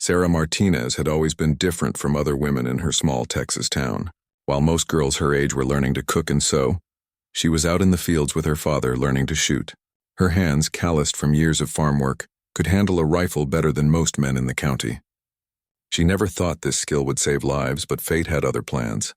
Sarah Martinez had always been different from other women in her small Texas town. While most girls her age were learning to cook and sew, she was out in the fields with her father learning to shoot. Her hands, calloused from years of farm work, could handle a rifle better than most men in the county. She never thought this skill would save lives, but fate had other plans.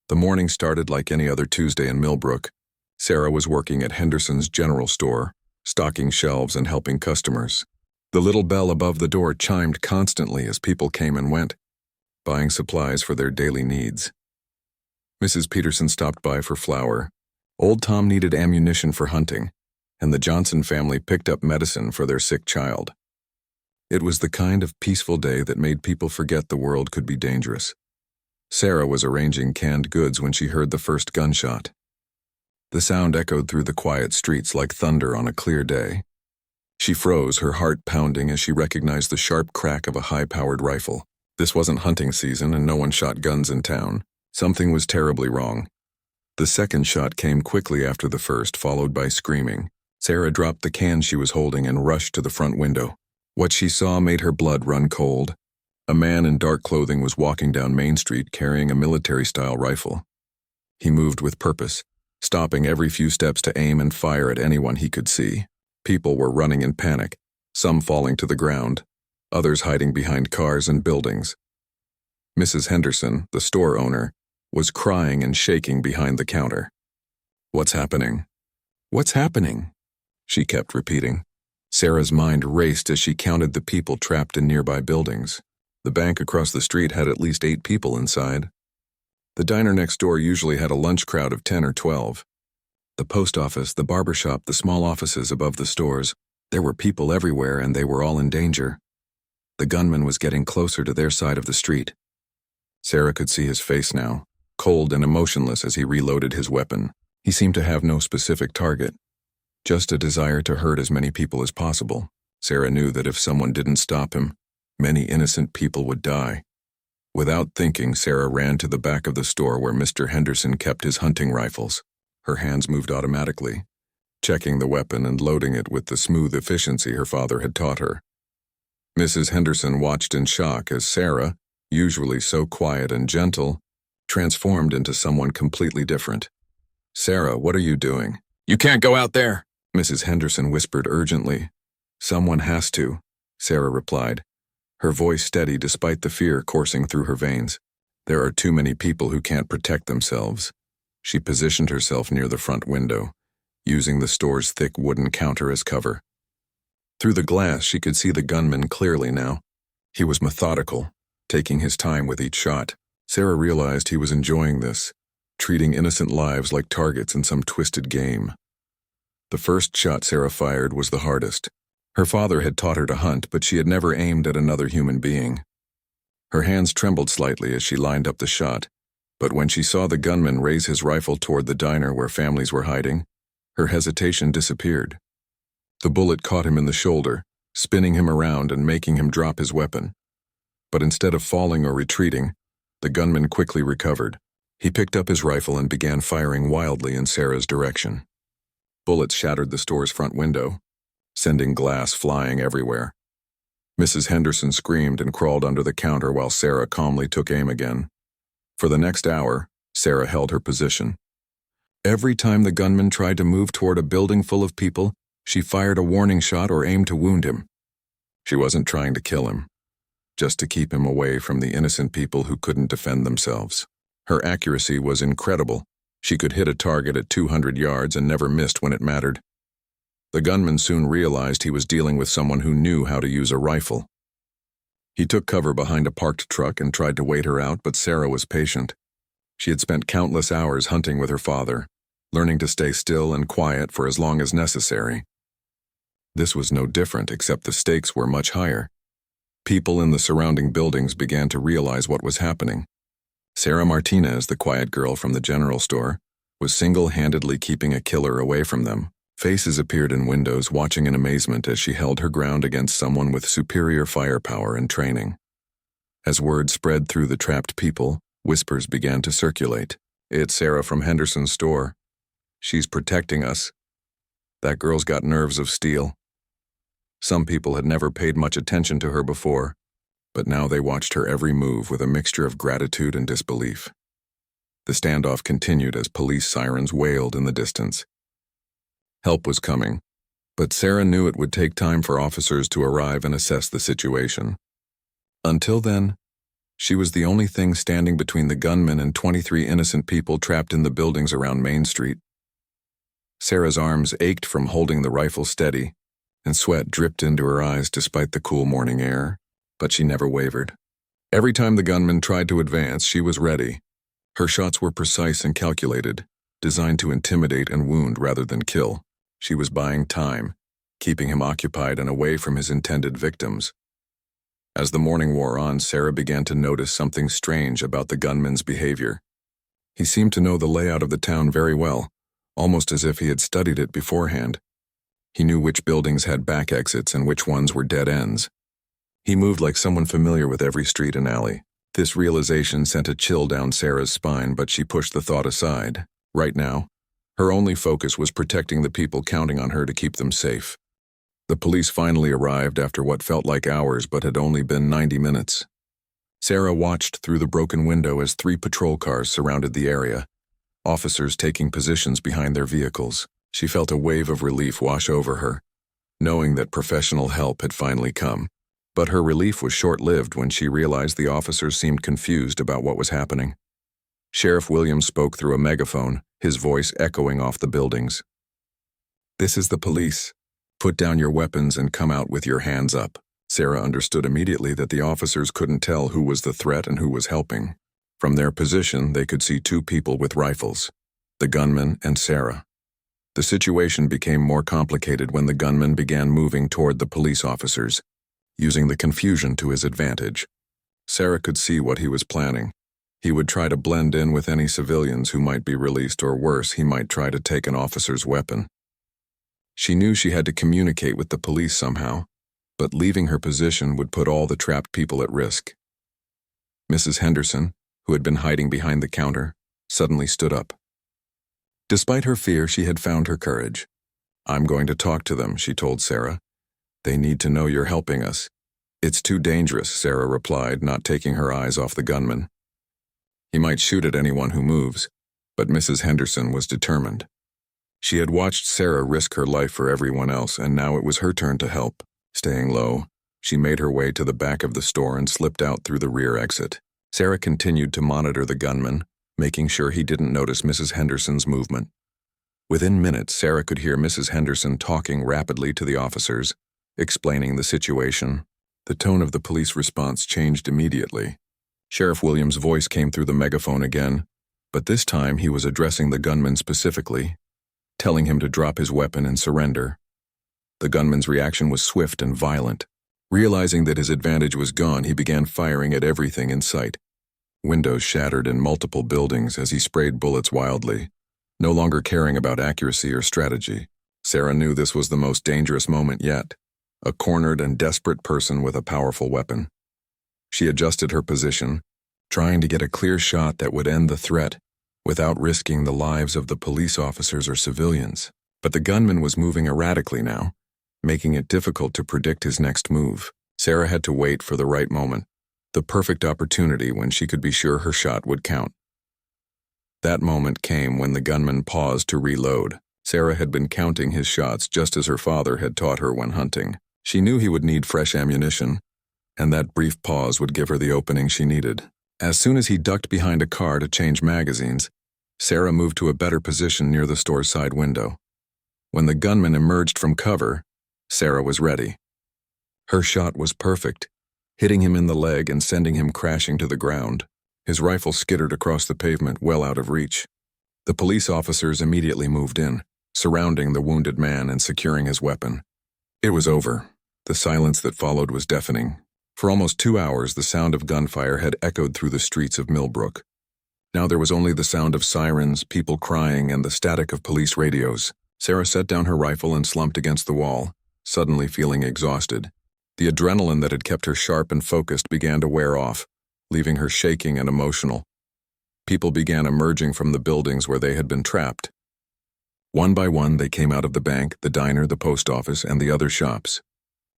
The morning started like any other Tuesday in Millbrook. Sarah was working at Henderson's general store, stocking shelves and helping customers. The little bell above the door chimed constantly as people came and went, buying supplies for their daily needs. Mrs. Peterson stopped by for flour. Old Tom needed ammunition for hunting, and the Johnson family picked up medicine for their sick child. It was the kind of peaceful day that made people forget the world could be dangerous. Sarah was arranging canned goods when she heard the first gunshot. The sound echoed through the quiet streets like thunder on a clear day. She froze, her heart pounding as she recognized the sharp crack of a high-powered rifle. This wasn't hunting season and no one shot guns in town. Something was terribly wrong. The second shot came quickly after the first, followed by screaming. Sarah dropped the can she was holding and rushed to the front window. What she saw made her blood run cold. A man in dark clothing was walking down Main Street carrying a military-style rifle. He moved with purpose, stopping every few steps to aim and fire at anyone he could see. People were running in panic, some falling to the ground, others hiding behind cars and buildings. Mrs. Henderson, the store owner, was crying and shaking behind the counter. "What's happening? What's happening?" she kept repeating. Sarah's mind raced as she counted the people trapped in nearby buildings. The bank across the street had at least 8 people inside. The diner next door usually had a lunch crowd of 10 or 12. The post office, the barber shop, the small offices above the stores, there were people everywhere and they were all in danger. The gunman was getting closer to their side of the street. Sarah could see his face now, cold and emotionless as he reloaded his weapon. He seemed to have no specific target, just a desire to hurt as many people as possible. Sarah knew that if someone didn't stop him, many innocent people would die. Without thinking, Sarah ran to the back of the store where Mr. Henderson kept his hunting rifles. Her hands moved automatically, checking the weapon and loading it with the smooth efficiency her father had taught her. Mrs. Henderson watched in shock as Sarah, usually so quiet and gentle, transformed into someone completely different. "Sarah, what are you doing?" "You can't go out there," Mrs. Henderson whispered urgently. "Someone has to," Sarah replied, her voice steady despite the fear coursing through her veins. "There are too many people who can't protect themselves." She positioned herself near the front window, using the store's thick wooden counter as cover. Through the glass, she could see the gunman clearly now. He was methodical, taking his time with each shot. Sarah realized he was enjoying this, treating innocent lives like targets in some twisted game. The first shot Sarah fired was the hardest. Her father had taught her to hunt, but she had never aimed at another human being. Her hands trembled slightly as she lined up the shot, but when she saw the gunman raise his rifle toward the diner where families were hiding, her hesitation disappeared. The bullet caught him in the shoulder, spinning him around and making him drop his weapon. But instead of falling or retreating, the gunman quickly recovered. He picked up his rifle and began firing wildly in Sarah's direction. Bullets shattered the store's front window, sending glass flying everywhere. Mrs. Henderson screamed and crawled under the counter while Sarah calmly took aim again. For the next hour, Sarah held her position. Every time the gunman tried to move toward a building full of people, she fired a warning shot or aimed to wound him. She wasn't trying to kill him, just to keep him away from the innocent people who couldn't defend themselves. Her accuracy was incredible. She could hit a target at 200 yards and never missed when it mattered. The gunman soon realized he was dealing with someone who knew how to use a rifle. He took cover behind a parked truck and tried to wait her out, but Sarah was patient. She had spent countless hours hunting with her father, learning to stay still and quiet for as long as necessary. This was no different, except the stakes were much higher. People in the surrounding buildings began to realize what was happening. Sarah Martinez, the quiet girl from the general store, was single-handedly keeping a killer away from them. Faces appeared in windows, watching in amazement as she held her ground against someone with superior firepower and training. As word spread through the trapped people, whispers began to circulate. "It's Sarah from Henderson's store. She's protecting us. That girl's got nerves of steel." Some people had never paid much attention to her before, but now they watched her every move with a mixture of gratitude and disbelief. The standoff continued as police sirens wailed in the distance. Help was coming, but Sarah knew it would take time for officers to arrive and assess the situation. Until then, she was the only thing standing between the gunman and 23 innocent people trapped in the buildings around Main Street. Sarah's arms ached from holding the rifle steady, and sweat dripped into her eyes despite the cool morning air, but she never wavered. Every time the gunman tried to advance, she was ready. Her shots were precise and calculated, designed to intimidate and wound rather than kill. She was buying time, keeping him occupied and away from his intended victims. As the morning wore on, Sarah began to notice something strange about the gunman's behavior. He seemed to know the layout of the town very well, almost as if he had studied it beforehand. He knew which buildings had back exits and which ones were dead ends. He moved like someone familiar with every street and alley. This realization sent a chill down Sarah's spine, but she pushed the thought aside. Right now, her only focus was protecting the people counting on her to keep them safe. The police finally arrived after what felt like hours but had only been 90 minutes. Sarah watched through the broken window as 3 patrol cars surrounded the area, officers taking positions behind their vehicles. She felt a wave of relief wash over her, knowing that professional help had finally come. But her relief was short-lived when she realized the officers seemed confused about what was happening. Sheriff Williams spoke through a megaphone, his voice echoing off the buildings. "This is the police. Put down your weapons and come out with your hands up." Sarah understood immediately that the officers couldn't tell who was the threat and who was helping. From their position, they could see 2 people with rifles, the gunman and Sarah. The situation became more complicated when the gunman began moving toward the police officers, using the confusion to his advantage. Sarah could see what he was planning. He would try to blend in with any civilians who might be released, or worse, he might try to take an officer's weapon. She knew she had to communicate with the police somehow, but leaving her position would put all the trapped people at risk. Mrs. Henderson, who had been hiding behind the counter, suddenly stood up. Despite her fear, she had found her courage. "I'm going to talk to them," she told Sarah. "They need to know you're helping us." "It's too dangerous," Sarah replied, not taking her eyes off the gunman. "He might shoot at anyone who moves," but Mrs. Henderson was determined. She had watched Sarah risk her life for everyone else, and now it was her turn to help. Staying low, she made her way to the back of the store and slipped out through the rear exit. Sarah continued to monitor the gunman, making sure he didn't notice Mrs. Henderson's movement. Within minutes, Sarah could hear Mrs. Henderson talking rapidly to the officers, explaining the situation. The tone of the police response changed immediately. Sheriff Williams' voice came through the megaphone again, but this time he was addressing the gunman specifically, telling him to drop his weapon and surrender. The gunman's reaction was swift and violent. Realizing that his advantage was gone, he began firing at everything in sight. Windows shattered in multiple buildings as he sprayed bullets wildly, no longer caring about accuracy or strategy. Sarah knew this was the most dangerous moment yet, a cornered and desperate person with a powerful weapon. She adjusted her position, trying to get a clear shot that would end the threat without risking the lives of the police officers or civilians. But the gunman was moving erratically now, making it difficult to predict his next move. Sarah had to wait for the right moment, the perfect opportunity when she could be sure her shot would count. That moment came when the gunman paused to reload. Sarah had been counting his shots just as her father had taught her when hunting. She knew he would need fresh ammunition, and that brief pause would give her the opening she needed. As soon as he ducked behind a car to change magazines, Sarah moved to a better position near the store's side window. When the gunman emerged from cover, Sarah was ready. Her shot was perfect, hitting him in the leg and sending him crashing to the ground. His rifle skittered across the pavement, well out of reach. The police officers immediately moved in, surrounding the wounded man and securing his weapon. It was over. The silence that followed was deafening. For almost 2 hours, the sound of gunfire had echoed through the streets of Millbrook. Now there was only the sound of sirens, people crying, and the static of police radios. Sarah set down her rifle and slumped against the wall, suddenly feeling exhausted. The adrenaline that had kept her sharp and focused began to wear off, leaving her shaking and emotional. People began emerging from the buildings where they had been trapped. One by one, they came out of the bank, the diner, the post office, and the other shops.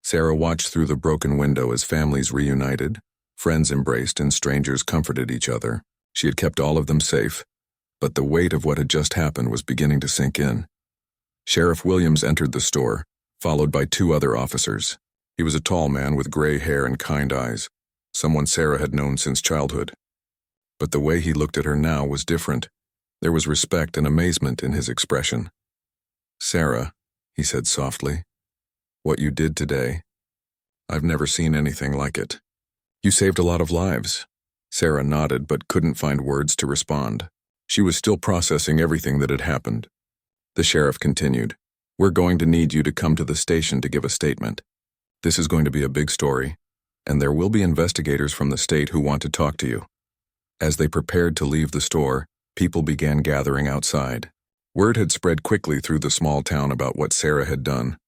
Sarah watched through the broken window as families reunited, friends embraced, and strangers comforted each other. She had kept all of them safe, but the weight of what had just happened was beginning to sink in. Sheriff Williams entered the store, followed by 2 other officers. He was a tall man with gray hair and kind eyes, someone Sarah had known since childhood. But the way he looked at her now was different. There was respect and amazement in his expression. "Sarah," he said softly, "what you did today, I've never seen anything like it. You saved a lot of lives." Sarah nodded but couldn't find words to respond. She was still processing everything that had happened. The sheriff continued, "We're going to need you to come to the station to give a statement. This is going to be a big story, and there will be investigators from the state who want to talk to you." As they prepared to leave the store, people began gathering outside. Word had spread quickly through the small town about what Sarah had done.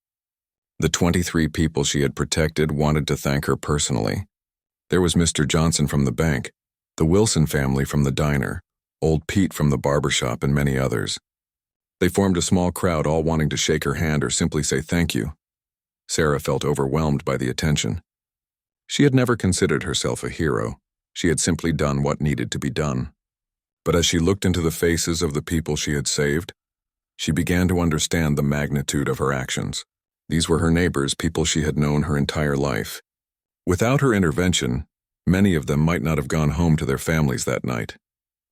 The 23 people she had protected wanted to thank her personally. There was Mr. Johnson from the bank, the Wilson family from the diner, old Pete from the barbershop, and many others. They formed a small crowd, all wanting to shake her hand or simply say thank you. Sarah felt overwhelmed by the attention. She had never considered herself a hero. She had simply done what needed to be done. But as she looked into the faces of the people she had saved, she began to understand the magnitude of her actions. These were her neighbors, people she had known her entire life. Without her intervention, many of them might not have gone home to their families that night.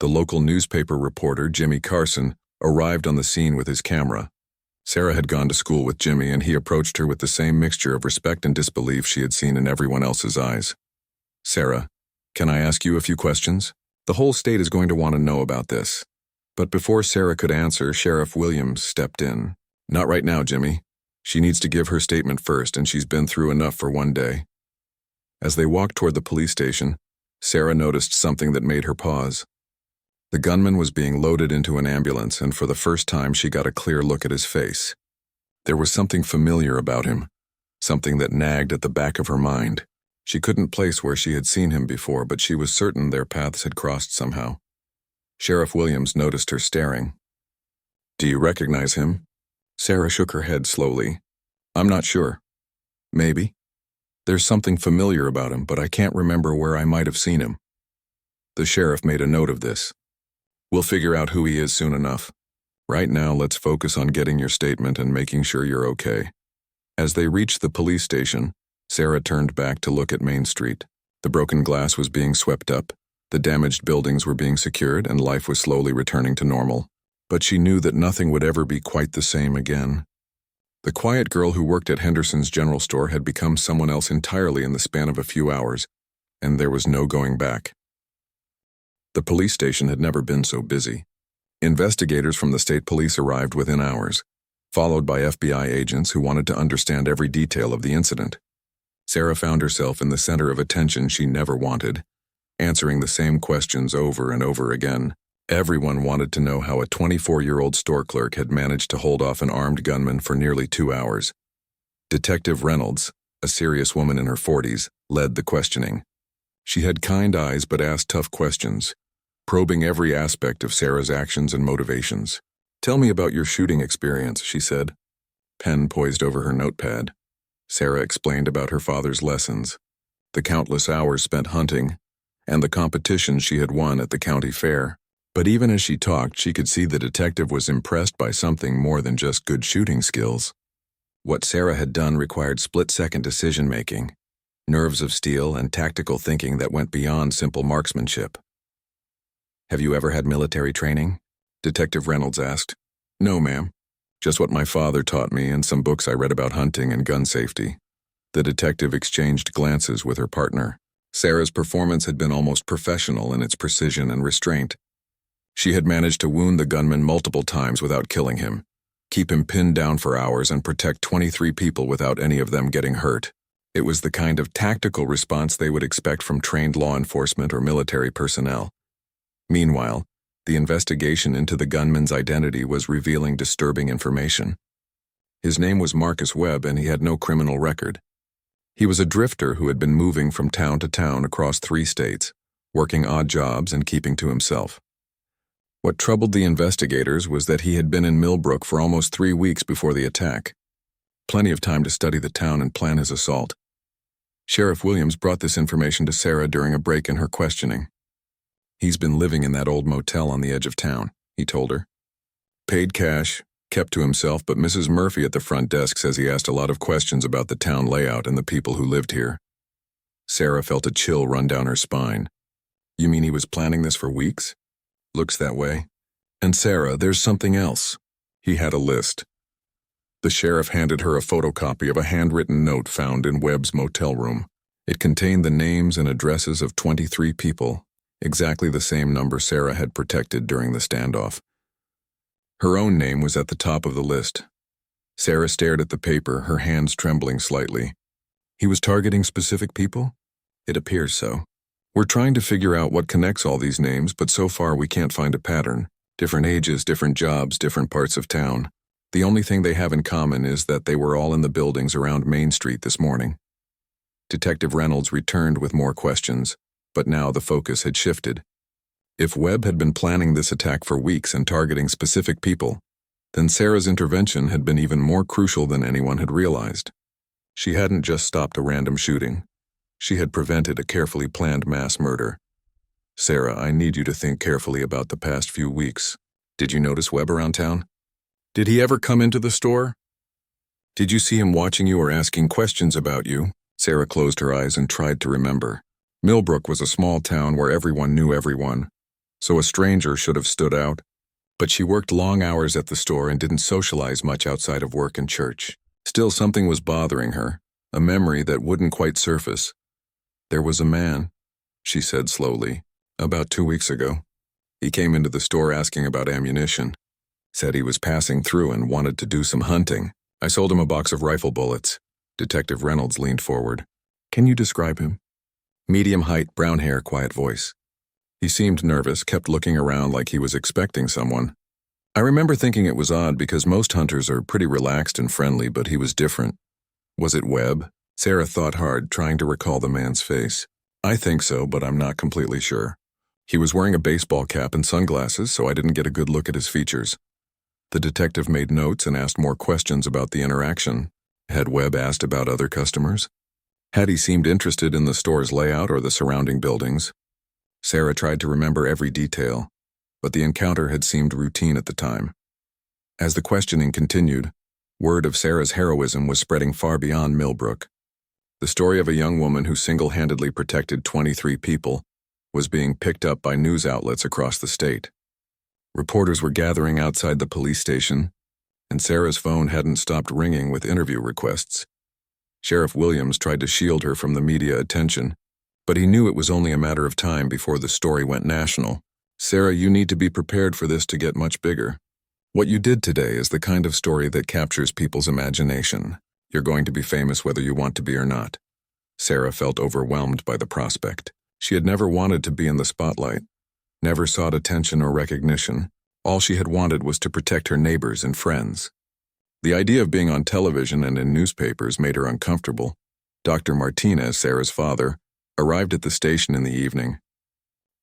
The local newspaper reporter, Jimmy Carson, arrived on the scene with his camera. Sarah had gone to school with Jimmy, and he approached her with the same mixture of respect and disbelief she had seen in everyone else's eyes. "Sarah, can I ask you a few questions? The whole state is going to want to know about this." But before Sarah could answer, Sheriff Williams stepped in. "Not right now, Jimmy. She needs to give her statement first, and she's been through enough for one day." As they walked toward the police station, Sarah noticed something that made her pause. The gunman was being loaded into an ambulance, and for the first time she got a clear look at his face. There was something familiar about him, something that nagged at the back of her mind. She couldn't place where she had seen him before, but she was certain their paths had crossed somehow. Sheriff Williams noticed her staring. "Do you recognize him?" Sarah shook her head slowly. "I'm not sure. Maybe. There's something familiar about him, but I can't remember where I might have seen him." The sheriff made a note of this. "We'll figure out who he is soon enough. Right now, let's focus on getting your statement and making sure you're okay." As they reached the police station, Sarah turned back to look at Main Street. The broken glass was being swept up, the damaged buildings were being secured, and life was slowly returning to normal. But she knew that nothing would ever be quite the same again. The quiet girl who worked at Henderson's general store had become someone else entirely in the span of a few hours, and there was no going back. The police station had never been so busy. Investigators from the state police arrived within hours, followed by FBI agents who wanted to understand every detail of the incident. Sarah found herself in the center of attention she never wanted, answering the same questions over and over again. Everyone wanted to know how a 24-year-old store clerk had managed to hold off an armed gunman for nearly 2 hours. Detective Reynolds, a serious woman in her 40s, led the questioning. She had kind eyes but asked tough questions, probing every aspect of Sarah's actions and motivations. "Tell me about your shooting experience," she said. Pen poised over her notepad. Sarah explained about her father's lessons, the countless hours spent hunting, and the competitions she had won at the county fair. But even as she talked, she could see the detective was impressed by something more than just good shooting skills. What Sarah had done required split-second decision-making, nerves of steel, and tactical thinking that went beyond simple marksmanship. "Have you ever had military training?" Detective Reynolds asked. "No, ma'am. Just what my father taught me and some books I read about hunting and gun safety." The detective exchanged glances with her partner. Sarah's performance had been almost professional in its precision and restraint. She had managed to wound the gunman multiple times without killing him, keep him pinned down for hours, and protect 23 people without any of them getting hurt. It was the kind of tactical response they would expect from trained law enforcement or military personnel. Meanwhile, the investigation into the gunman's identity was revealing disturbing information. His name was Marcus Webb, and he had no criminal record. He was a drifter who had been moving from town to town across 3 states, working odd jobs and keeping to himself. What troubled the investigators was that he had been in Millbrook for almost 3 weeks before the attack. Plenty of time to study the town and plan his assault. Sheriff Williams brought this information to Sarah during a break in her questioning. He's been living in that old motel on the edge of town, he told her. Paid cash, kept to himself, but Mrs. Murphy at the front desk says he asked a lot of questions about the town layout and the people who lived here. Sarah felt a chill run down her spine. You mean he was planning this for weeks? Looks that way. And Sarah, there's something else. He had a list. The sheriff handed her a photocopy of a handwritten note found in Webb's motel room. It contained the names and addresses of 23 people, exactly the same number Sarah had protected during the standoff. Her own name was at the top of the list. Sarah stared at the paper, her hands trembling slightly. He was targeting specific people? It appears so. We're trying to figure out what connects all these names, but so far we can't find a pattern. Different ages, different jobs, different parts of town. The only thing they have in common is that they were all in the buildings around Main Street this morning. Detective Reynolds returned with more questions, but now the focus had shifted. If Webb had been planning this attack for weeks and targeting specific people, then Sarah's intervention had been even more crucial than anyone had realized. She hadn't just stopped a random shooting. She had prevented a carefully planned mass murder. Sarah, I need you to think carefully about the past few weeks. Did you notice Webb around town? Did he ever come into the store? Did you see him watching you or asking questions about you? Sarah closed her eyes and tried to remember. Millbrook was a small town where everyone knew everyone, so a stranger should have stood out. But she worked long hours at the store and didn't socialize much outside of work and church. Still, something was bothering her, a memory that wouldn't quite surface. There was a man, she said slowly, about 2 weeks ago. He came into the store asking about ammunition. Said he was passing through and wanted to do some hunting. I sold him a box of rifle bullets. Detective Reynolds leaned forward. Can you describe him? Medium height, brown hair, quiet voice. He seemed nervous, kept looking around like he was expecting someone. I remember thinking it was odd because most hunters are pretty relaxed and friendly, but he was different. Was it Webb? Sarah thought hard, trying to recall the man's face. I think so, but I'm not completely sure. He was wearing a baseball cap and sunglasses, so I didn't get a good look at his features. The detective made notes and asked more questions about the interaction. Had Webb asked about other customers? Had he seemed interested in the store's layout or the surrounding buildings? Sarah tried to remember every detail, but the encounter had seemed routine at the time. As the questioning continued, word of Sarah's heroism was spreading far beyond Millbrook. The story of a young woman who single-handedly protected 23 people was being picked up by news outlets across the state. Reporters were gathering outside the police station, and Sarah's phone hadn't stopped ringing with interview requests. Sheriff Williams tried to shield her from the media attention, but he knew it was only a matter of time before the story went national. Sarah, you need to be prepared for this to get much bigger. What you did today is the kind of story that captures people's imagination. You're going to be famous whether you want to be or not. Sarah felt overwhelmed by the prospect. She had never wanted to be in the spotlight, never sought attention or recognition. All she had wanted was to protect her neighbors and friends. The idea of being on television and in newspapers made her uncomfortable. Dr. Martinez, Sarah's father, arrived at the station in the evening.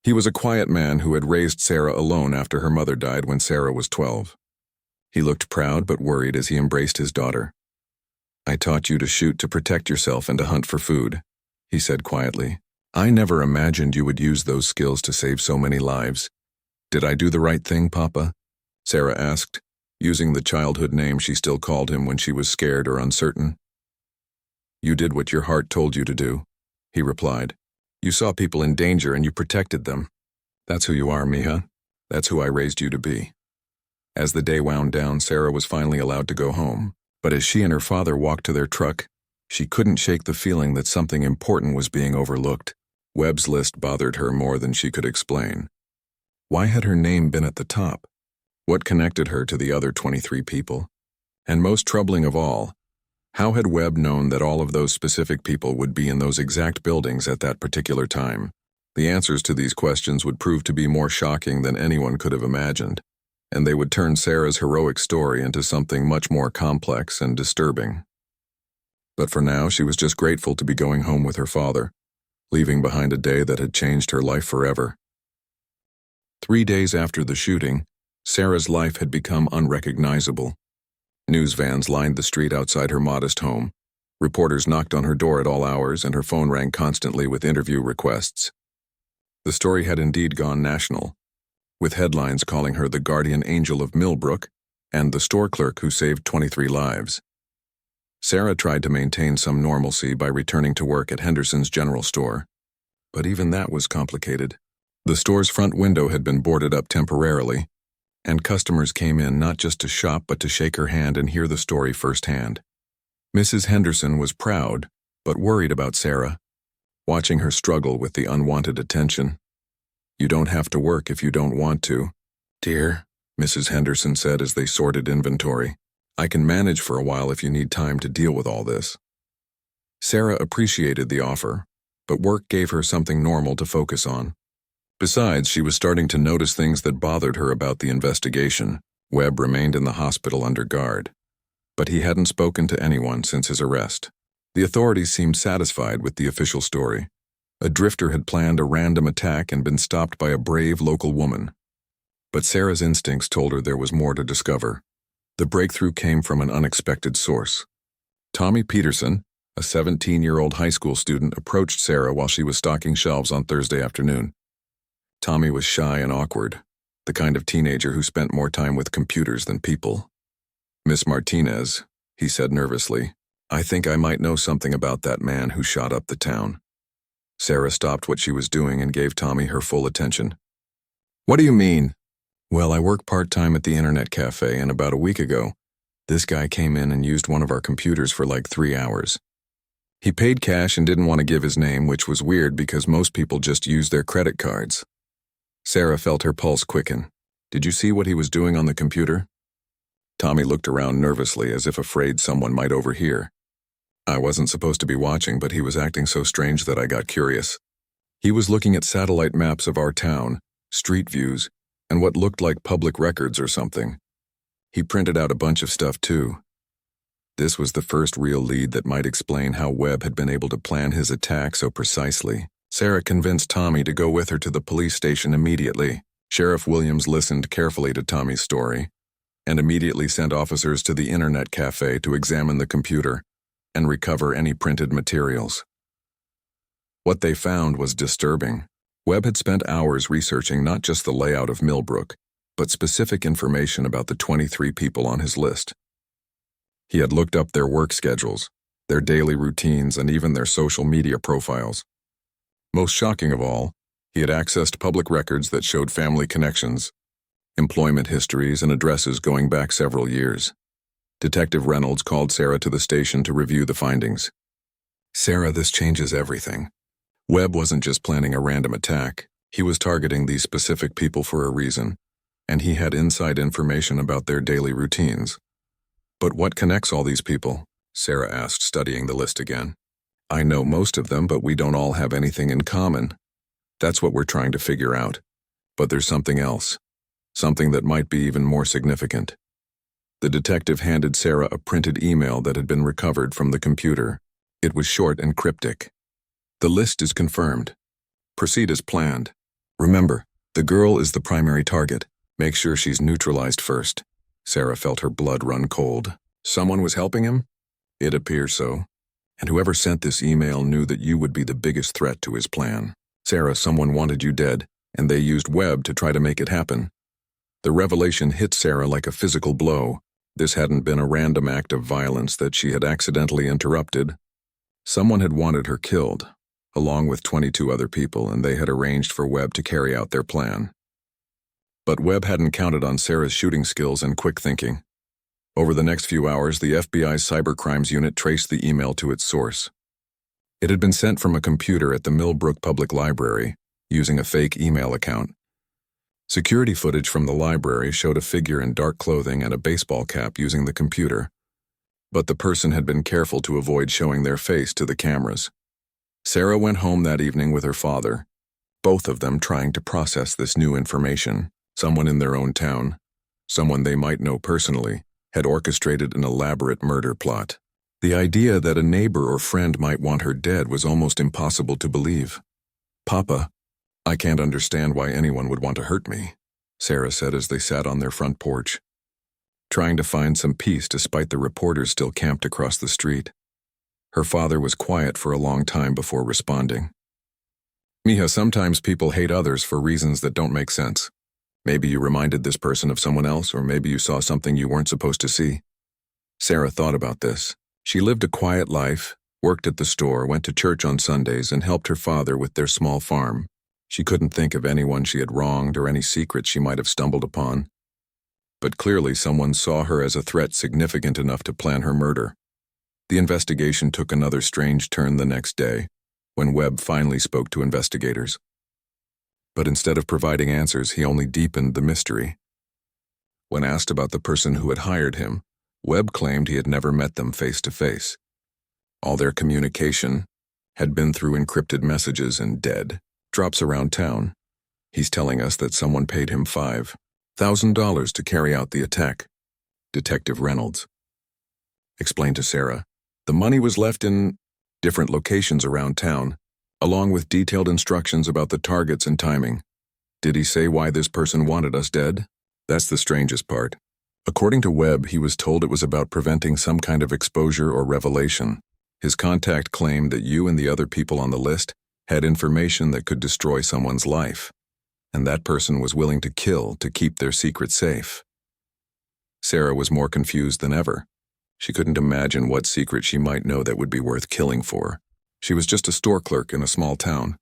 He was a quiet man who had raised Sarah alone after her mother died when Sarah was 12. He looked proud but worried as he embraced his daughter. I taught you to shoot to protect yourself and to hunt for food, he said quietly. I never imagined you would use those skills to save so many lives. Did I do the right thing, Papa? Sarah asked, using the childhood name she still called him when she was scared or uncertain. You did what your heart told you to do, he replied. You saw people in danger and you protected them. That's who you are, Mija. That's who I raised you to be. As the day wound down, Sarah was finally allowed to go home. But as she and her father walked to their truck, she couldn't shake the feeling that something important was being overlooked. Webb's list bothered her more than she could explain. Why had her name been at the top? What connected her to the other 23 people? And most troubling of all, how had Webb known that all of those specific people would be in those exact buildings at that particular time? The answers to these questions would prove to be more shocking than anyone could have imagined, and they would turn Sarah's heroic story into something much more complex and disturbing. But for now, she was just grateful to be going home with her father, leaving behind a day that had changed her life forever. 3 days after the shooting, Sarah's life had become unrecognizable. News vans lined the street outside her modest home. Reporters knocked on her door at all hours, and her phone rang constantly with interview requests. The story had indeed gone national, with headlines calling her the guardian angel of Millbrook and the store clerk who saved 23 lives. Sarah tried to maintain some normalcy by returning to work at Henderson's general store, but even that was complicated. The store's front window had been boarded up temporarily, and customers came in not just to shop but to shake her hand and hear the story firsthand. Mrs. Henderson was proud, but worried about Sarah, watching her struggle with the unwanted attention. "You don't have to work if you don't want to, dear," Mrs. Henderson said as they sorted inventory. "I can manage for a while if you need time to deal with all this." Sarah appreciated the offer, but work gave her something normal to focus on. Besides, she was starting to notice things that bothered her about the investigation. Webb remained in the hospital under guard, but he hadn't spoken to anyone since his arrest. The authorities seemed satisfied with the official story. A drifter had planned a random attack and been stopped by a brave local woman. But Sarah's instincts told her there was more to discover. The breakthrough came from an unexpected source. Tommy Peterson, a 17-year-old high school student, approached Sarah while she was stocking shelves on Thursday afternoon. Tommy was shy and awkward, the kind of teenager who spent more time with computers than people. "Miss Martinez," he said nervously, "I think I might know something about that man who shot up the town." Sarah stopped what she was doing and gave Tommy her full attention. "What do you mean?" "Well, I work part-time at the internet cafe, and about a week ago, this guy came in and used one of our computers for like 3 hours. He paid cash and didn't want to give his name, which was weird because most people just use their credit cards." Sarah felt her pulse quicken. "Did you see what he was doing on the computer?" Tommy looked around nervously as if afraid someone might overhear. "I wasn't supposed to be watching, but he was acting so strange that I got curious. He was looking at satellite maps of our town, street views, and what looked like public records or something. He printed out a bunch of stuff too." This was the first real lead that might explain how Webb had been able to plan his attack so precisely. Sarah convinced Tommy to go with her to the police station immediately. Sheriff Williams listened carefully to Tommy's story and immediately sent officers to the internet cafe to examine the computer and recover any printed materials. What they found was disturbing. Webb had spent hours researching not just the layout of Millbrook, but specific information about the 23 people on his list. He had looked up their work schedules, their daily routines, and even their social media profiles. Most shocking of all, he had accessed public records that showed family connections, employment histories, and addresses going back several years. Detective Reynolds called Sarah to the station to review the findings. "Sarah, this changes everything. Webb wasn't just planning a random attack. He was targeting these specific people for a reason, and he had inside information about their daily routines." "But what connects all these people?" Sarah asked, studying the list again. "I know most of them, but we don't all have anything in common. That's what we're trying to figure out. But there's something else. Something that might be even more significant." The detective handed Sarah a printed email that had been recovered from the computer. It was short and cryptic. "The list is confirmed. Proceed as planned. Remember, the girl is the primary target. Make sure she's neutralized first." Sarah felt her blood run cold. "Someone was helping him?" "It appears so. And whoever sent this email knew that you would be the biggest threat to his plan. Sarah, someone wanted you dead, and they used Webb to try to make it happen." The revelation hit Sarah like a physical blow. This hadn't been a random act of violence that she had accidentally interrupted. Someone had wanted her killed, along with 22 other people, and they had arranged for Webb to carry out their plan. But Webb hadn't counted on Sarah's shooting skills and quick thinking. Over the next few hours, the FBI's cybercrimes unit traced the email to its source. It had been sent from a computer at the Millbrook Public Library, using a fake email account. Security footage from the library showed a figure in dark clothing and a baseball cap using the computer, but the person had been careful to avoid showing their face to the cameras. Sarah went home that evening with her father, both of them trying to process this new information. Someone in their own town, someone they might know personally, had orchestrated an elaborate murder plot. The idea that a neighbor or friend might want her dead was almost impossible to believe. "Papa, I can't understand why anyone would want to hurt me," Sarah said as they sat on their front porch. trying to find some peace despite the reporters still camped across the street. Her father was quiet for a long time before responding. Mija, sometimes people hate others for reasons that don't make sense. Maybe you reminded this person of someone else, or maybe you saw something you weren't supposed to see. Sarah thought about this. She lived a quiet life, worked at the store, went to church on Sundays, and helped her father with their small farm. She couldn't think of anyone she had wronged or any secrets she might have stumbled upon. But clearly someone saw her as a threat significant enough to plan her murder. The investigation took another strange turn the next day, when Webb finally spoke to investigators. But instead of providing answers, he only deepened the mystery. When asked about the person who had hired him, Webb claimed he had never met them face to face. All their communication had been through encrypted messages and dead drops around town. He's telling us that someone paid him $5,000 to carry out the attack. Detective Reynolds explained to Sarah. The money was left in different locations around town, along with detailed instructions about the targets and timing. Did he say why this person wanted us dead? That's the strangest part. According to Webb, he was told it was about preventing some kind of exposure or revelation. His contact claimed that you and the other people on the list had information that could destroy someone's life, and that person was willing to kill to keep their secret safe. Sarah was more confused than ever. She couldn't imagine what secret she might know that would be worth killing for. She was just a store clerk in a small town,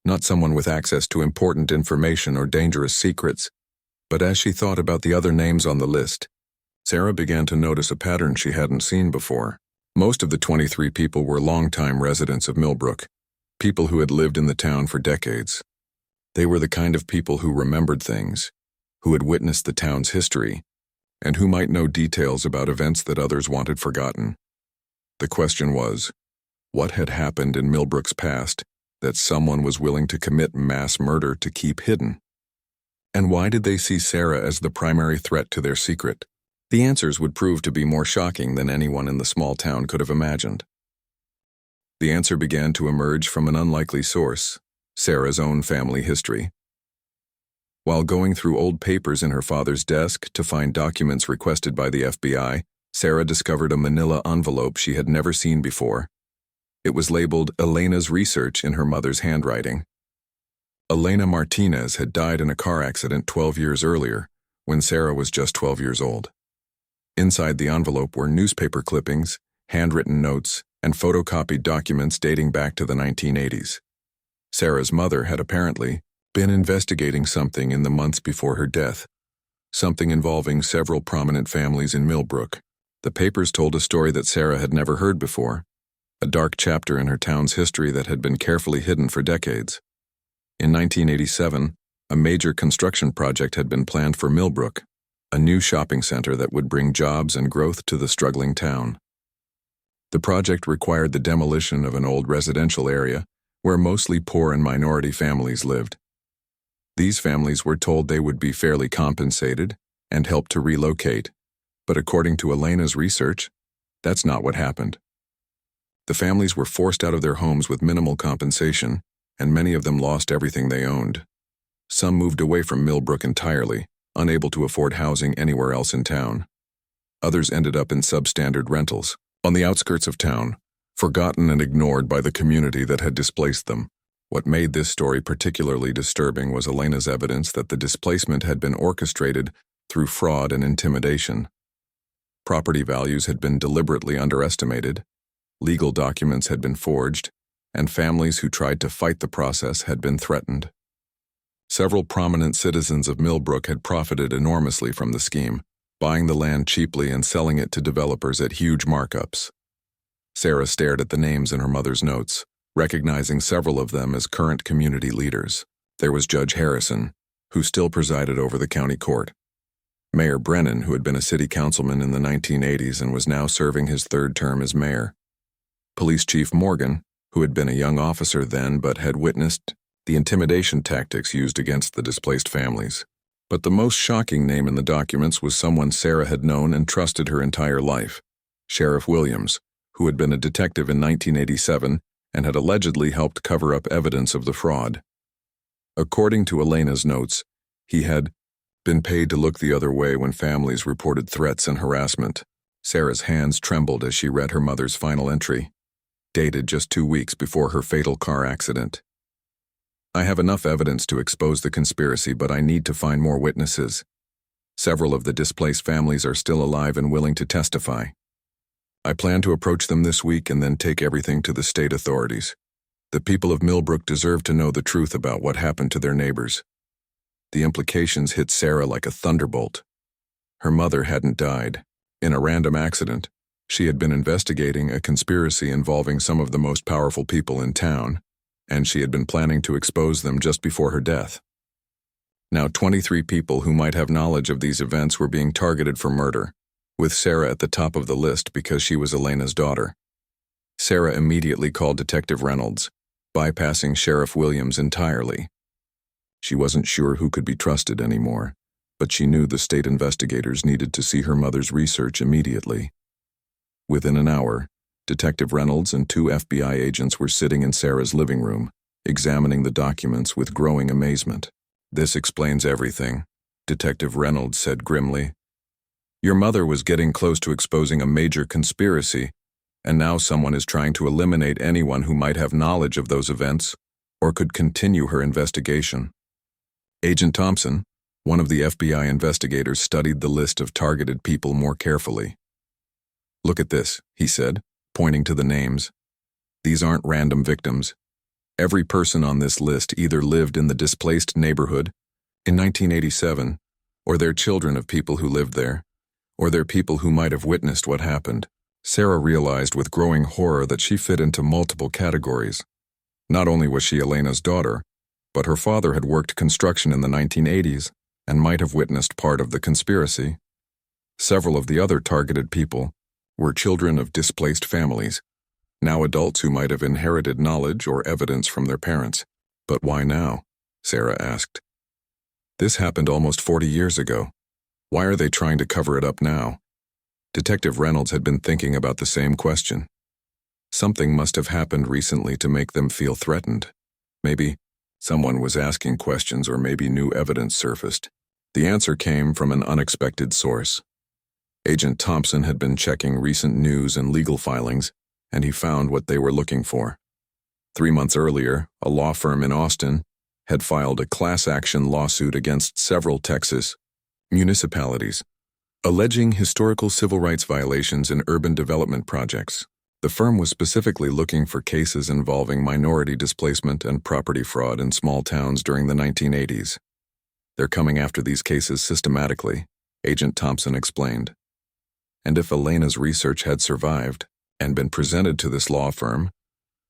not someone with access to important information or dangerous secrets. But as she thought about the other names on the list, Sarah began to notice a pattern she hadn't seen before. Most of the 23 people were longtime residents of Millbrook, people who had lived in the town for decades. They were the kind of people who remembered things, who had witnessed the town's history, and who might know details about events that others wanted forgotten. The question was, what had happened in Millbrook's past that someone was willing to commit mass murder to keep hidden? And why did they see Sarah as the primary threat to their secret? The answers would prove to be more shocking than anyone in the small town could have imagined. The answer began to emerge from an unlikely source, Sarah's own family history. While going through old papers in her father's desk to find documents requested by the FBI, Sarah discovered a manila envelope she had never seen before. It was labeled Elena's Research in her mother's handwriting. Elena Martinez had died in a car accident 12 years earlier, when Sarah was just 12 years old. Inside the envelope were newspaper clippings, handwritten notes, and photocopied documents dating back to the 1980s. Sarah's mother had apparently been investigating something in the months before her death, something involving several prominent families in Millbrook. The papers told a story that Sarah had never heard before, a dark chapter in her town's history that had been carefully hidden for decades. In 1987, a major construction project had been planned for Millbrook, a new shopping center that would bring jobs and growth to the struggling town. The project required the demolition of an old residential area where mostly poor and minority families lived. These families were told they would be fairly compensated and helped to relocate, but according to Elena's research, that's not what happened. The families were forced out of their homes with minimal compensation, and many of them lost everything they owned. Some moved away from Millbrook entirely, unable to afford housing anywhere else in town. Others ended up in substandard rentals, on the outskirts of town, forgotten and ignored by the community that had displaced them. What made this story particularly disturbing was Elena's evidence that the displacement had been orchestrated through fraud and intimidation. Property values had been deliberately underestimated, legal documents had been forged, and families who tried to fight the process had been threatened. Several prominent citizens of Millbrook had profited enormously from the scheme, buying the land cheaply and selling it to developers at huge markups. Sarah stared at the names in her mother's notes, recognizing several of them as current community leaders. There was Judge Harrison, who still presided over the county court. Mayor Brennan, who had been a city councilman in the 1980s and was now serving his third term as mayor. Police Chief Morgan, who had been a young officer then but had witnessed the intimidation tactics used against the displaced families. But the most shocking name in the documents was someone Sarah had known and trusted her entire life, Sheriff Williams, who had been a detective in 1987 and had allegedly helped cover up evidence of the fraud. According to Elena's notes, he had been paid to look the other way when families reported threats and harassment. Sarah's hands trembled as she read her mother's final entry, dated just 2 weeks before her fatal car accident. I have enough evidence to expose the conspiracy, but I need to find more witnesses. Several of the displaced families are still alive and willing to testify. I plan to approach them this week and then take everything to the state authorities. The people of Millbrook deserve to know the truth about what happened to their neighbors. The implications hit Sarah like a thunderbolt. Her mother hadn't died in a random accident. She had been investigating a conspiracy involving some of the most powerful people in town, and she had been planning to expose them just before her death. Now 23 people who might have knowledge of these events were being targeted for murder, with Sarah at the top of the list because she was Elena's daughter. Sarah immediately called Detective Reynolds, bypassing Sheriff Williams entirely. She wasn't sure who could be trusted anymore, but she knew the state investigators needed to see her mother's research immediately. Within an hour, Detective Reynolds and 2 FBI agents were sitting in Sarah's living room, examining the documents with growing amazement. "This explains everything," Detective Reynolds said grimly. "Your mother was getting close to exposing a major conspiracy, and now someone is trying to eliminate anyone who might have knowledge of those events or could continue her investigation." Agent Thompson, one of the FBI investigators, studied the list of targeted people more carefully. "Look at this," he said, pointing to the names. "These aren't random victims. Every person on this list either lived in the displaced neighborhood in 1987, or they're children of people who lived there, or they're people who might have witnessed what happened." Sarah realized with growing horror that she fit into multiple categories. Not only was she Elena's daughter, but her father had worked construction in the 1980s and might have witnessed part of the conspiracy. Several of the other targeted people were children of displaced families, now adults who might have inherited knowledge or evidence from their parents. "But why now?" Sarah asked. "This happened almost 40 years ago. Why are they trying to cover it up now?" Detective Reynolds had been thinking about the same question. Something must have happened recently to make them feel threatened. Maybe someone was asking questions, or maybe new evidence surfaced. The answer came from an unexpected source. Agent Thompson had been checking recent news and legal filings, and he found what they were looking for. 3 months earlier, a law firm in Austin had filed a class action lawsuit against several Texas municipalities, alleging historical civil rights violations in urban development projects. The firm was specifically looking for cases involving minority displacement and property fraud in small towns during the 1980s. "They're coming after these cases systematically," Agent Thompson explained. And if Elena's research had survived and been presented to this law firm,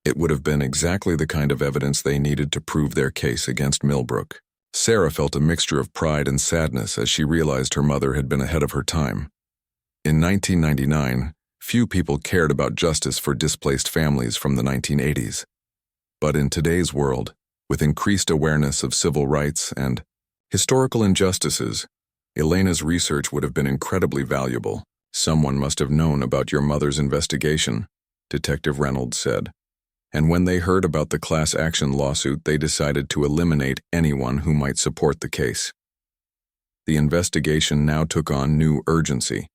it would have been exactly the kind of evidence they needed to prove their case against Millbrook. Sarah felt a mixture of pride and sadness as she realized her mother had been ahead of her time. In 1999, few people cared about justice for displaced families from the 1980s. But in today's world, with increased awareness of civil rights and historical injustices, Elena's research would have been incredibly valuable. "Someone must have known about your mother's investigation," Detective Reynolds said. "And when they heard about the class action lawsuit, they decided to eliminate anyone who might support the case." The investigation now took on new urgency.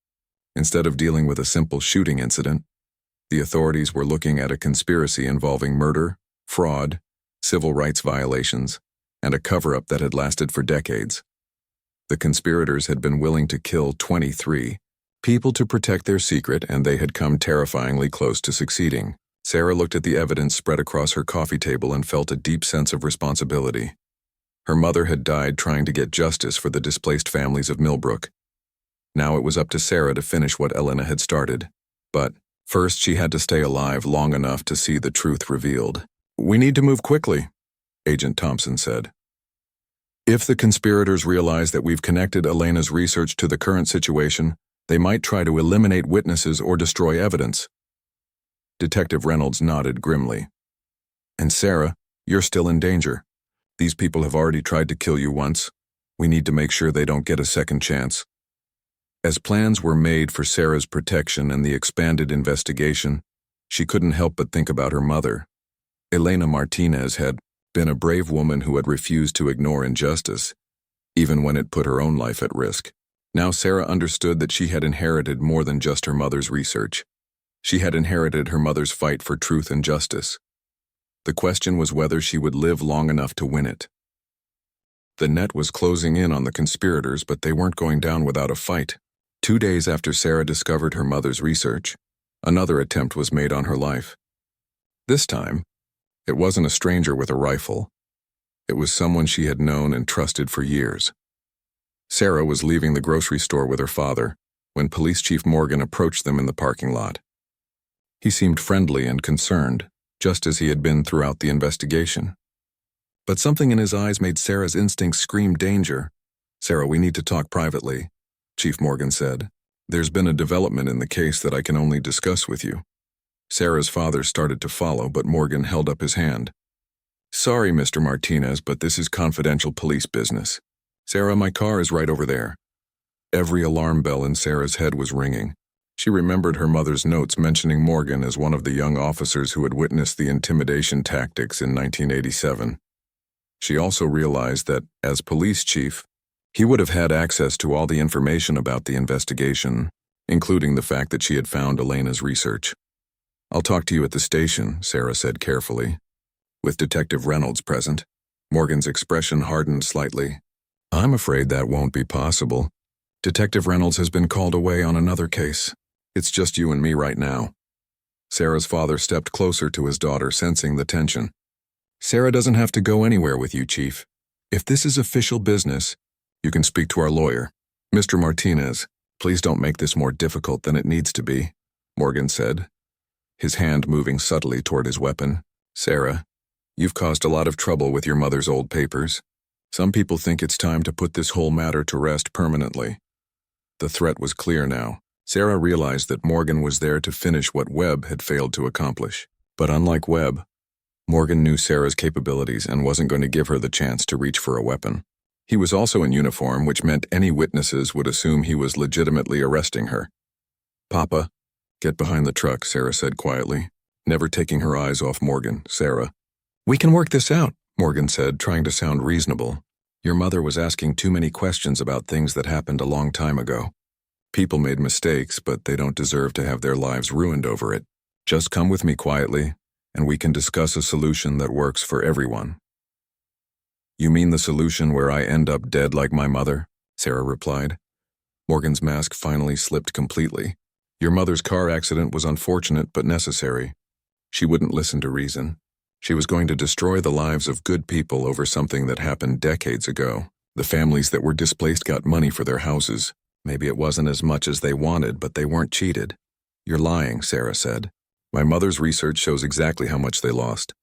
Instead of dealing with a simple shooting incident, the authorities were looking at a conspiracy involving murder, fraud, civil rights violations, and a cover-up that had lasted for decades. The conspirators had been willing to kill 23 people to protect their secret, and they had come terrifyingly close to succeeding. Sarah looked at the evidence spread across her coffee table and felt a deep sense of responsibility. Her mother had died trying to get justice for the displaced families of Millbrook. Now it was up to Sarah to finish what Elena had started. But first she had to stay alive long enough to see the truth revealed. "We need to move quickly," Agent Thompson said. "If the conspirators realize that we've connected Elena's research to the current situation, they might try to eliminate witnesses or destroy evidence." Detective Reynolds nodded grimly. "And Sarah, you're still in danger. These people have already tried to kill you once. We need to make sure they don't get a second chance." As plans were made for Sarah's protection and the expanded investigation, she couldn't help but think about her mother. Elena Martinez had been a brave woman who had refused to ignore injustice, even when it put her own life at risk. Now Sarah understood that she had inherited more than just her mother's research. She had inherited her mother's fight for truth and justice. The question was whether she would live long enough to win it. The net was closing in on the conspirators, but they weren't going down without a fight. 2 days after Sarah discovered her mother's research, another attempt was made on her life. This time, it wasn't a stranger with a rifle. It was someone she had known and trusted for years. Sarah was leaving the grocery store with her father when Police Chief Morgan approached them in the parking lot. He seemed friendly and concerned, just as he had been throughout the investigation. But something in his eyes made Sarah's instincts scream danger. "Sarah, we need to talk privately," Chief Morgan said. "There's been a development in the case that I can only discuss with you." Sarah's father started to follow, but Morgan held up his hand. "Sorry, Mr. Martinez, but this is confidential police business. Sarah, my car is right over there." Every alarm bell in Sarah's head was ringing. She remembered her mother's notes mentioning Morgan as one of the young officers who had witnessed the intimidation tactics in 1987. She also realized that, as police chief, he would have had access to all the information about the investigation, including the fact that she had found Elena's research. "I'll talk to you at the station," Sarah said carefully. With Detective Reynolds present, Morgan's expression hardened slightly. "I'm afraid that won't be possible. Detective Reynolds has been called away on another case. It's just you and me right now." Sarah's father stepped closer to his daughter, sensing the tension. "Sarah doesn't have to go anywhere with you, Chief. If this is official business, you can speak to our lawyer. Mr. Martinez, please don't make this more difficult than it needs to be," Morgan said, his hand moving subtly toward his weapon. "Sarah, you've caused a lot of trouble with your mother's old papers. Some people think it's time to put this whole matter to rest permanently." The threat was clear now. Sarah realized that Morgan was there to finish what Webb had failed to accomplish. But unlike Webb, Morgan knew Sarah's capabilities and wasn't going to give her the chance to reach for a weapon. He was also in uniform, which meant any witnesses would assume he was legitimately arresting her. "Papa, get behind the truck," Sarah said quietly, never taking her eyes off Morgan. "Sarah." "We can work this out," Morgan said, trying to sound reasonable. "Your mother was asking too many questions about things that happened a long time ago. People made mistakes, but they don't deserve to have their lives ruined over it. Just come with me quietly, and we can discuss a solution that works for everyone." "You mean the solution where I end up dead like my mother?" Sarah replied. Morgan's mask finally slipped completely. "Your mother's car accident was unfortunate but necessary." She wouldn't listen to reason. She was going to destroy the lives of good people over something that happened decades ago. The families that were displaced got money for their houses. Maybe it wasn't as much as they wanted, but they weren't cheated. "You're lying," Sarah said. "My mother's research shows exactly how much they lost.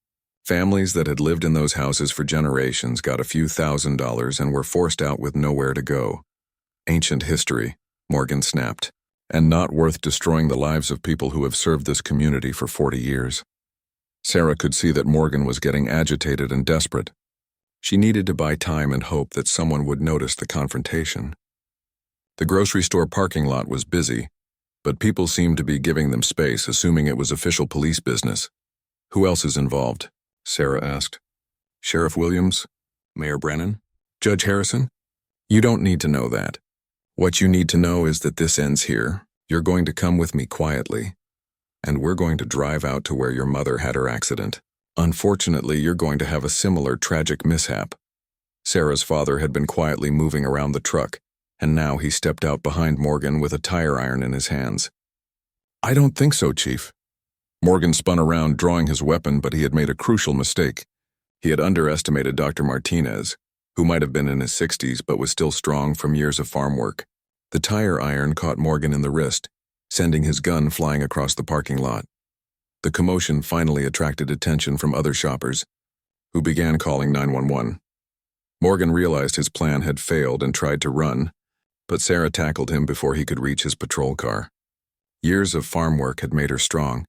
Families that had lived in those houses for generations got a few $1,000s and were forced out with nowhere to go. Ancient history," Morgan snapped, "and not worth destroying the lives of people who have served this community for 40 years. Sarah could see that Morgan was getting agitated and desperate. She needed to buy time and hope that someone would notice the confrontation. The grocery store parking lot was busy, but people seemed to be giving them space, assuming it was official police business. "Who else is involved?" Sarah asked. "Sheriff Williams? Mayor Brennan? Judge Harrison? You don't need to know that. What you need to know is that this ends here. You're going to come with me quietly, and we're going to drive out to where your mother had her accident. Unfortunately, you're going to have a similar tragic mishap." Sarah's father had been quietly moving around the truck, and now he stepped out behind Morgan with a tire iron in his hands. "I don't think so, Chief." Morgan spun around, drawing his weapon, but he had made a crucial mistake. He had underestimated Dr. Martinez, who might have been in his 60s but was still strong from years of farm work. The tire iron caught Morgan in the wrist, sending his gun flying across the parking lot. The commotion finally attracted attention from other shoppers, who began calling 911. Morgan realized his plan had failed and tried to run, but Sarah tackled him before he could reach his patrol car. Years of farm work had made her strong,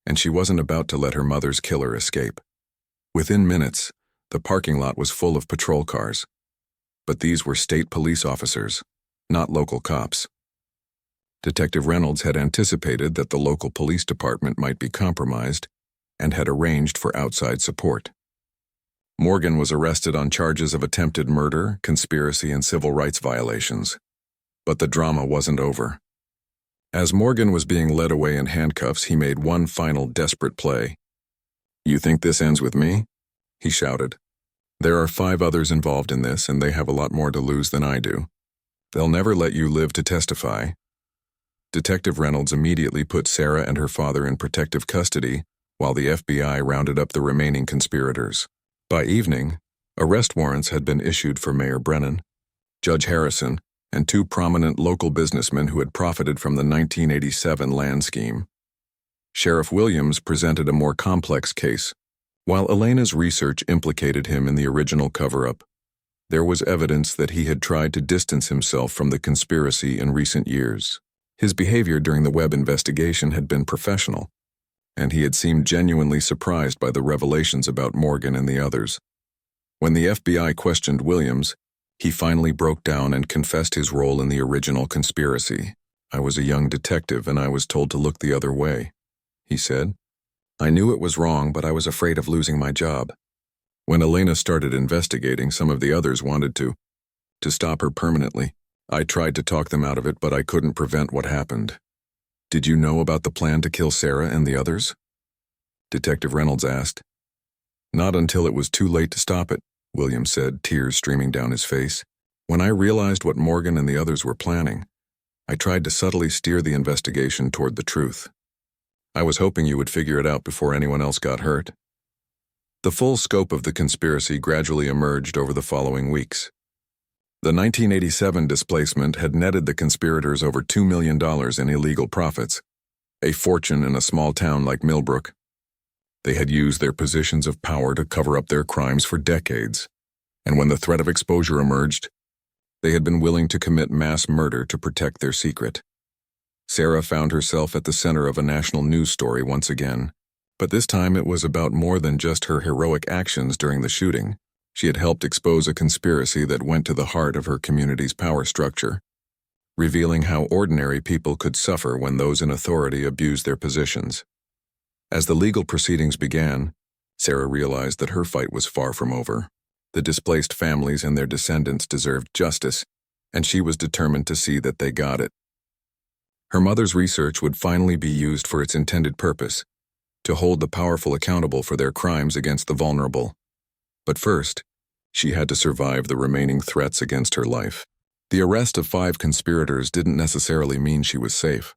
and she wasn't about to let her mother's killer escape. Within minutes, the parking lot was full of patrol cars. But these were state police officers, not local cops. Detective Reynolds had anticipated that the local police department might be compromised and had arranged for outside support. Morgan was arrested on charges of attempted murder, conspiracy, and civil rights violations. But the drama wasn't over. As Morgan was being led away in handcuffs, he made one final desperate play. "You think this ends with me?" he shouted. "There are 5 others involved in this, and they have a lot more to lose than I do. They'll never let you live to testify." Detective Reynolds immediately put Sarah and her father in protective custody, while the FBI rounded up the remaining conspirators. By evening, arrest warrants had been issued for Mayor Brennan, Judge Harrison, and 2 prominent local businessmen who had profited from the 1987 land scheme. Sheriff Williams presented a more complex case. While Elena's research implicated him in the original cover-up, there was evidence that he had tried to distance himself from the conspiracy in recent years. His behavior during the Webb investigation had been professional, and he had seemed genuinely surprised by the revelations about Morgan and the others. When the FBI questioned Williams, he finally broke down and confessed his role in the original conspiracy. "I was a young detective and I was told to look the other way," he said. "I knew it was wrong, but I was afraid of losing my job. When Elena started investigating, some of the others wanted to stop her permanently. I tried to talk them out of it, but I couldn't prevent what happened." "Did you know about the plan to kill Sarah and the others?" Detective Reynolds asked. "Not until it was too late to stop it," Williams said, tears streaming down his face. "When I realized what Morgan and the others were planning, I tried to subtly steer the investigation toward the truth. I was hoping you would figure it out before anyone else got hurt." The full scope of the conspiracy gradually emerged over the following weeks. The 1987 displacement had netted the conspirators over $2 million in illegal profits, a fortune in a small town like Millbrook. They had used their positions of power to cover up their crimes for decades, and when the threat of exposure emerged, they had been willing to commit mass murder to protect their secret. Sarah found herself at the center of a national news story once again, but this time it was about more than just her heroic actions during the shooting. She had helped expose a conspiracy that went to the heart of her community's power structure, revealing how ordinary people could suffer when those in authority abused their positions. As the legal proceedings began, Sarah realized that her fight was far from over. The displaced families and their descendants deserved justice, and she was determined to see that they got it. Her mother's research would finally be used for its intended purpose, to hold the powerful accountable for their crimes against the vulnerable. But first, she had to survive the remaining threats against her life. The arrest of 5 conspirators didn't necessarily mean she was safe.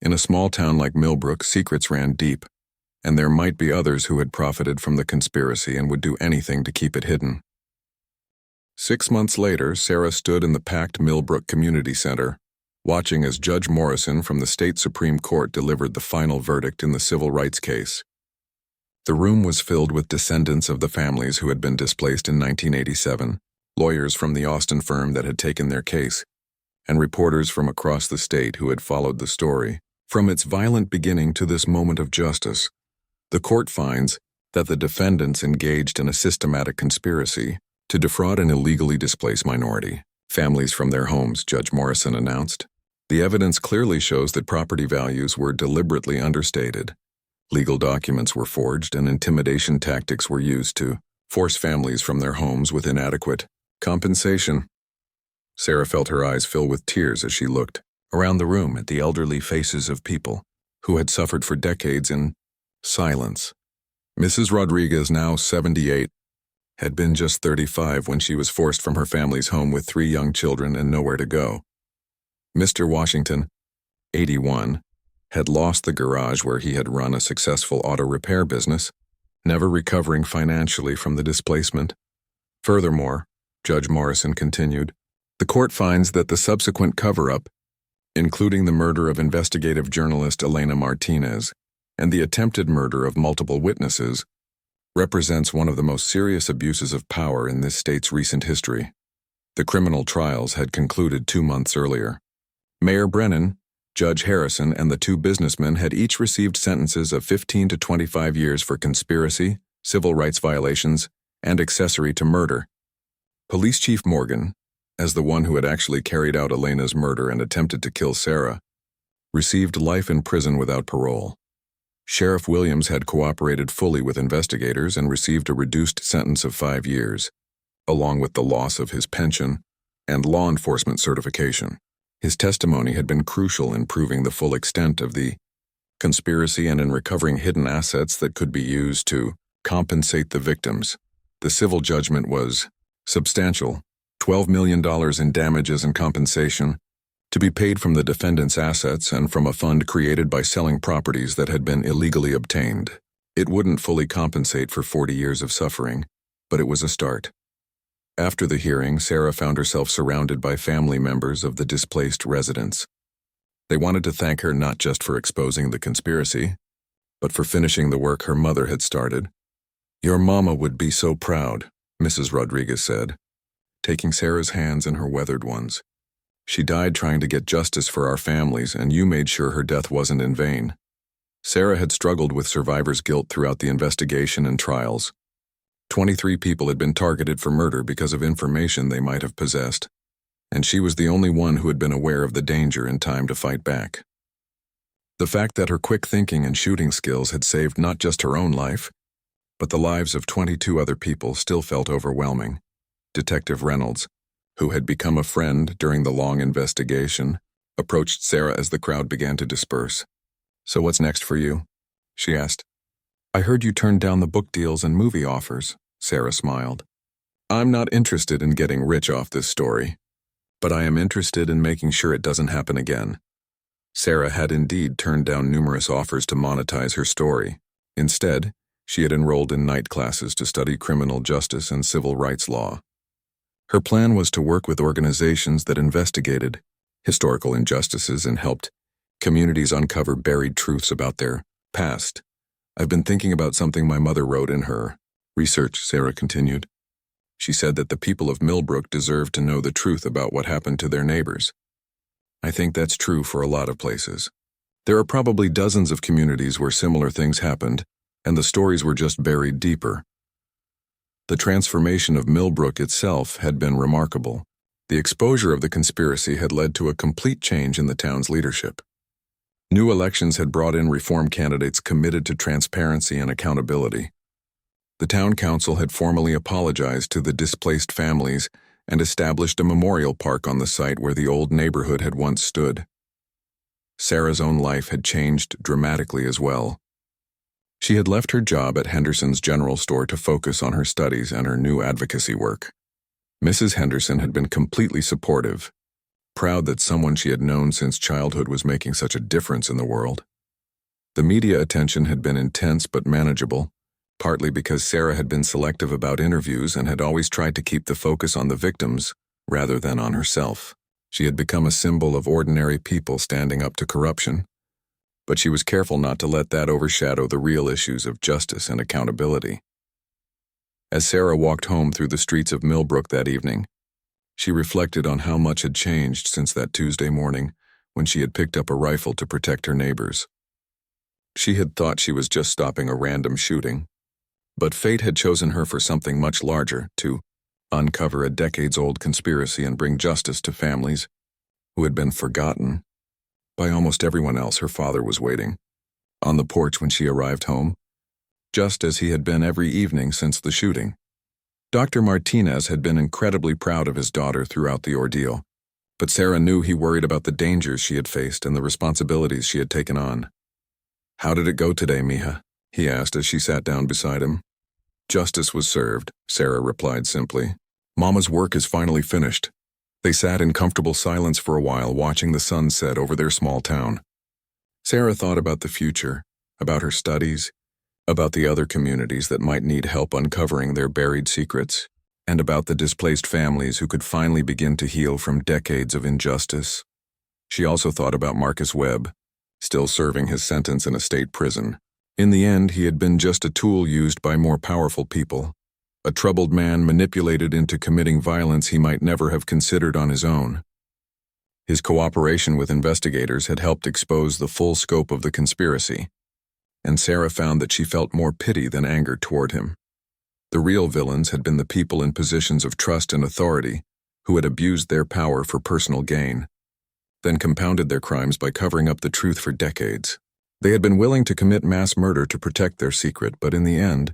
In a small town like Millbrook, secrets ran deep, and there might be others who had profited from the conspiracy and would do anything to keep it hidden. 6 months later, Sarah stood in the packed Millbrook Community Center, watching as Judge Morrison from the state Supreme Court delivered the final verdict in the civil rights case. The room was filled with descendants of the families who had been displaced in 1987, lawyers from the Austin firm that had taken their case, and reporters from across the state who had followed the story. From its violent beginning to this moment of justice, the court finds that the defendants engaged in a systematic conspiracy to defraud an illegally displaced minority families from their homes, Judge Morrison announced. The evidence clearly shows that property values were deliberately understated. Legal documents were forged and intimidation tactics were used to force families from their homes with inadequate compensation. Sarah felt her eyes fill with tears as she looked around the room at the elderly faces of people who had suffered for decades in silence. Mrs. Rodriguez, now 78, had been just 35 when she was forced from her family's home with 3 young children and nowhere to go. Mr. Washington, 81, had lost the garage where he had run a successful auto repair business, never recovering financially from the displacement. Furthermore, Judge Morrison continued, the court finds that the subsequent cover-up, including the murder of investigative journalist Elena Martinez and the attempted murder of multiple witnesses, represents one of the most serious abuses of power in this state's recent history. The criminal trials had concluded 2 months earlier. Mayor Brennan, Judge Harrison, and the 2 businessmen had each received sentences of 15 to 25 years for conspiracy, civil rights violations, and accessory to murder. Police Chief Morgan, as the one who had actually carried out Elena's murder and attempted to kill Sarah, received life in prison without parole. Sheriff Williams had cooperated fully with investigators and received a reduced sentence of 5 years, along with the loss of his pension and law enforcement certification. His testimony had been crucial in proving the full extent of the conspiracy and in recovering hidden assets that could be used to compensate the victims. The civil judgment was substantial, $12 million in damages and compensation, to be paid from the defendant's assets and from a fund created by selling properties that had been illegally obtained. It wouldn't fully compensate for 40 years of suffering, but it was a start. After the hearing, Sarah found herself surrounded by family members of the displaced residents. They wanted to thank her not just for exposing the conspiracy, but for finishing the work her mother had started. "Your mama would be so proud," Mrs. Rodriguez said, taking Sarah's hands in her weathered ones. "She died trying to get justice for our families, and you made sure her death wasn't in vain." Sarah had struggled with survivor's guilt throughout the investigation and trials. 23 people had been targeted for murder because of information they might have possessed, and she was the only one who had been aware of the danger in time to fight back. The fact that her quick thinking and shooting skills had saved not just her own life, but the lives of 22 other people still felt overwhelming. Detective Reynolds, who had become a friend during the long investigation, approached Sarah as the crowd began to disperse. "So what's next for you?" she asked. "I heard you turned down the book deals and movie offers," Sarah smiled. "I'm not interested in getting rich off this story, but I am interested in making sure it doesn't happen again." Sarah had indeed turned down numerous offers to monetize her story. Instead, she had enrolled in night classes to study criminal justice and civil rights law. Her plan was to work with organizations that investigated historical injustices and helped communities uncover buried truths about their past. "I've been thinking about something my mother wrote in her research," Sarah continued. "She said that the people of Millbrook deserve to know the truth about what happened to their neighbors. I think that's true for a lot of places. There are probably dozens of communities where similar things happened, and the stories were just buried deeper." The transformation of Millbrook itself had been remarkable. The exposure of the conspiracy had led to a complete change in the town's leadership. New elections had brought in reform candidates committed to transparency and accountability. The town council had formally apologized to the displaced families and established a memorial park on the site where the old neighborhood had once stood. Sarah's own life had changed dramatically as well. She had left her job at Henderson's general store to focus on her studies and her new advocacy work. Mrs. Henderson had been completely supportive, proud that someone she had known since childhood was making such a difference in the world. The media attention had been intense but manageable, partly because Sarah had been selective about interviews and had always tried to keep the focus on the victims rather than on herself. She had become a symbol of ordinary people standing up to corruption, but she was careful not to let that overshadow the real issues of justice and accountability. As Sarah walked home through the streets of Millbrook that evening, she reflected on how much had changed since that Tuesday morning when she had picked up a rifle to protect her neighbors. She had thought she was just stopping a random shooting, but fate had chosen her for something much larger, to uncover a decades-old conspiracy and bring justice to families who had been forgotten by almost everyone else. Her father was waiting on the porch when she arrived home, just as he had been every evening since the shooting. Dr. Martinez had been incredibly proud of his daughter throughout the ordeal, but Sarah knew he worried about the dangers she had faced and the responsibilities she had taken on. "How did it go today, mija?" he asked as she sat down beside him. "Justice was served," Sarah replied simply. "Mama's work is finally finished." They sat in comfortable silence for a while, watching the sun set over their small town. Sarah thought about the future, about her studies, about the other communities that might need help uncovering their buried secrets, and about the displaced families who could finally begin to heal from decades of injustice. She also thought about Marcus Webb, still serving his sentence in a state prison. In the end, he had been just a tool used by more powerful people, a troubled man manipulated into committing violence he might never have considered on his own. His cooperation with investigators had helped expose the full scope of the conspiracy, and Sarah found that she felt more pity than anger toward him. The real villains had been the people in positions of trust and authority who had abused their power for personal gain, then compounded their crimes by covering up the truth for decades. They had been willing to commit mass murder to protect their secret, but in the end,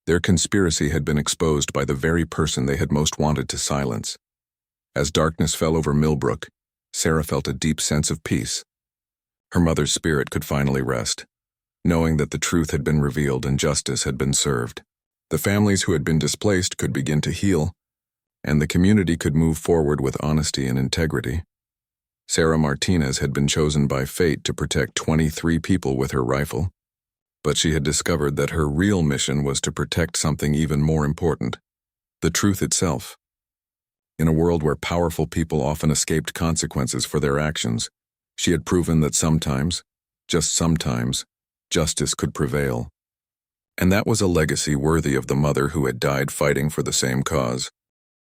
their conspiracy had been exposed by the very person they had most wanted to silence. As darkness fell over Millbrook, Sarah felt a deep sense of peace. Her mother's spirit could finally rest, knowing that the truth had been revealed and justice had been served. The families who had been displaced could begin to heal, and the community could move forward with honesty and integrity. Sarah Martinez had been chosen by fate to protect 23 people with her rifle, but she had discovered that her real mission was to protect something even more important: the truth itself. In a world where powerful people often escaped consequences for their actions, she had proven that sometimes, just sometimes, justice could prevail. And that was a legacy worthy of the mother who had died fighting for the same cause.